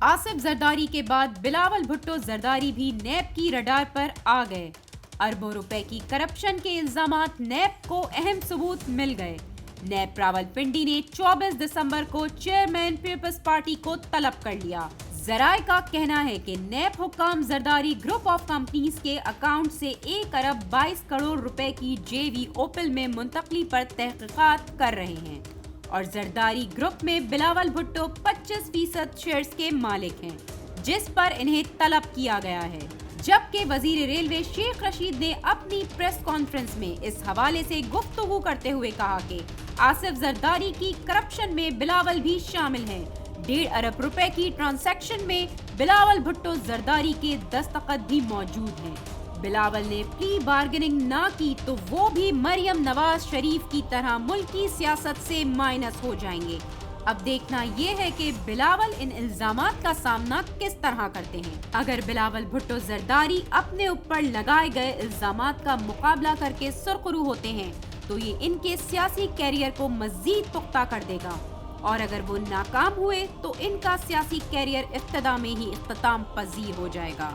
आसिफ जरदारी के बाद बिलावल भुट्टो जरदारी भी नैब की रडार पर आ गए। अरबों रुपए की करप्शन के इल्जामात नैब को अहम सबूत मिल गए। नैब रावलपिंडी ने 24 दिसंबर को चेयरमैन पीपल्स पार्टी को तलब कर लिया। जराए का कहना है कि नैब हुक्काम जरदारी ग्रुप ऑफ कंपनीज के अकाउंट से 1 अरब 22 करोड़ रुपए की जेवी ओपल में मुंतकली पर तहकीकात कर रहे हैं और जरदारी ग्रुप में बिलावल भुट्टो 25% शेयर्स के मालिक हैं, जिस पर इन्हें तलब किया गया है। जबकि वजीर रेलवे शेख रशीद ने अपनी प्रेस कॉन्फ्रेंस में इस हवाले से गुफ्तगू करते हुए कहा कि आसिफ जरदारी की करप्शन में बिलावल भी शामिल हैं। 1.5 अरब रुपए की ट्रांसैक्शन में बिलावल भुट्टो जरदारी के दस्तखत भी मौजूद हैं। बिलावल ने प्री बार्गेनिंग ना की तो वो भी मरियम नवाज शरीफ की तरह मुल्की सियासत से माइनस हो जाएंगे। अब देखना ये है कि बिलावल इन इल्जामात का सामना किस तरह करते हैं। अगर बिलावल भुट्टो जरदारी अपने ऊपर लगाए गए इल्जामात का मुकाबला करके सुरखरू होते हैं तो ये इनके सियासी कैरियर को मजीद पुख्ता कर देगा, और अगर वो नाकाम हुए तो इनका सियासी कैरियर इब्तिदा में ही इख्तिताम पजीर हो जाएगा।